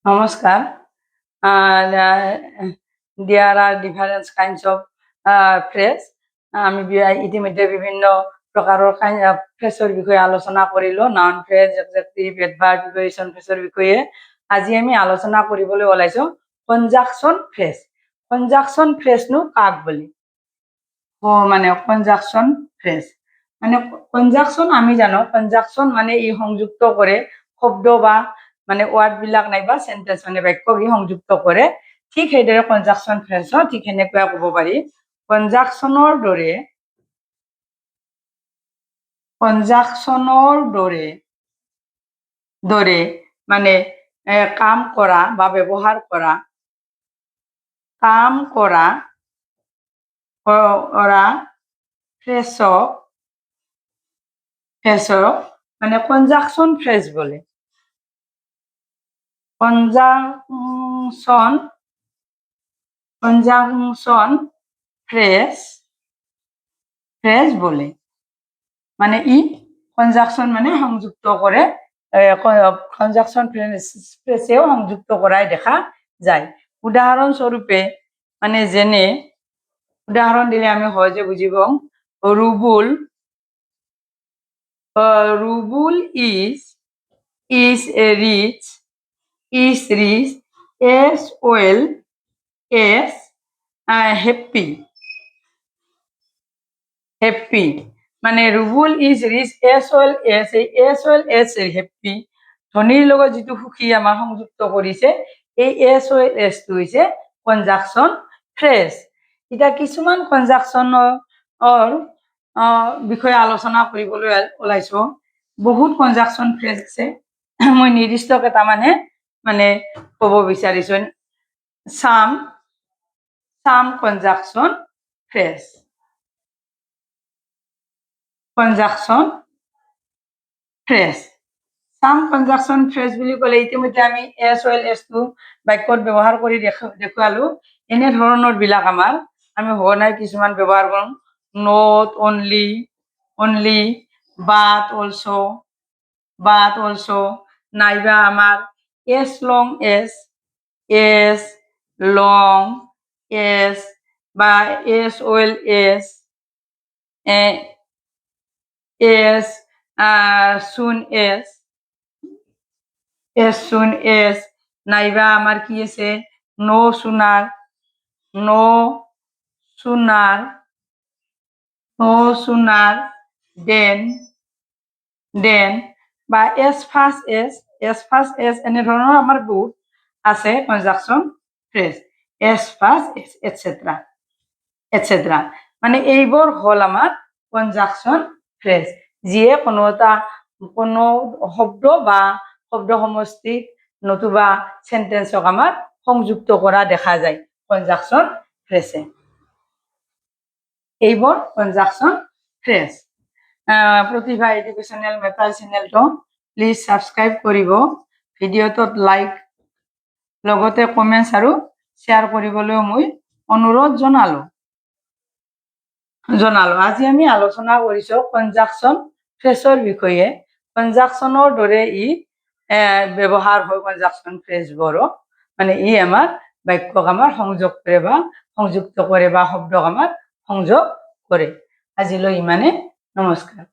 নমস্কাৰ। There are different kinds of phrase. আমি ইতিমধ্যে বিভিন্ন প্ৰকাৰৰ ফ্ৰেজৰ বিষয়ে আলোচনা কৰিলো। নাউন ফ্ৰেজ, এডজেক্টিভ, এডভাৰ্ব, প্ৰিপজিশ্যন ফ্ৰেজৰ বিষয়ে আজি আমি আলোচনা কৰিবলৈ ওলাইছো কনজাংশন ফ্ৰেজ। কনজাংশন ফ্ৰেজনো কাক বুলি মানে কনজাংশন ফ্ৰেজ মানে কনজাংশন আমি জানো কনজাংশন মানে ই সংযুক্ত কৰে শব্দ বা মানে ওয়াৰ্ড বিলাক নাইবা সেন্টেন্স মানে বাক্য কি সংযুক্ত কৰে। ঠিক সেইদৰে কনজাংশন ফ্ৰেজ ঠিক এনেকুৱা ক'ব পাৰি। কনজাংশনৰ দৰে মানে কাম কৰা বা ব্যৱহাৰ কৰা ফ্ৰেজক মানে কনজাংশন ফ্রেজ বলে। কনজাংশন ফ্রেজ বলে মানে ই কনজাংশন মানে সংযুক্ত করে। কনজাংশন ফ্রেজেও সংযুক্ত করাই দেখা যায়। উদাহৰণস্বৰূপে মানে যেনে উদাহৰণ দিলে আমি সহজে বুজি পাম। Rubul is rich as well as happy. মানে Rubul is rich as well as happy ধনীৰ লগত যেটো সুখী আমাৰ সংযুক্ত কৰিছে এই as well as টো হৈছে কনজাংশন ফ্ৰেজ। এটা কিছুমান কনজাংশনৰ বিষয়ে আলোচনা কৰিবলৈ ওলাইছো। বহুত কনজাংশন ফ্ৰেজ আছে, মই নিৰ্দিষ্ট কেইটামানে মানে ক'ব বিচাৰিছো। সাম কনজাংশন ফ্রেজ সাম কনজাংশন ফ্রেজ বুলি ক'লে ইতিমধ্যে আমি as well as টো বাক্যত ব্যৱহাৰ কৰি দেখুৱালো। এনে ধৰণৰ বিলাক আমাৰ আমি নাই কিছুমান ব্যৱহাৰ কৰোঁ। not only but also নাইবা আমাৰ as long as বা as well as as soon as নাইবা আমার কি আছে no sooner than বা as fast as এনে ধৰণৰ আমাৰ বহুত আছে conjunction phrase. as fast as etc. মানে এইবোৰ হল আমাৰ কনজাংশন ফ্ৰেজ যিয়ে কোনো শব্দ বা শব্দ সমষ্টি নতুবা সেন্টেন্সক আমাৰ সংযুক্ত কৰা দেখা যায় কনজাংশন ফ্ৰেজে। এইবোৰ কনজাংশন ফ্ৰেজ। প্ৰতিভা এডুকেশ্যনেল মেটাৰ চেনেলটো প্লিজ সাবস্ক্ৰাইব কৰিব, ভিডিঅ'টোত লাইক লগতে কমেন্টছ আৰু শ্বেয়াৰ কৰিবলৈ মই অনুৰোধ জনালো। আজি আমি আলোচনা কৰিছো কনজাংশন ফ্ৰেজৰ বিষয়ে। কনজাংশনৰ দৰে ই ব্যৱহাৰ হয় কনজাংশন ফ্ৰেজবোৰো মানে ই আমাৰ বাক্যক আমাৰ সংযুক্ত কৰে বা শব্দক আমাৰ সংযোগ কৰে। আজিলৈ ইমানে, নমস্কাৰ।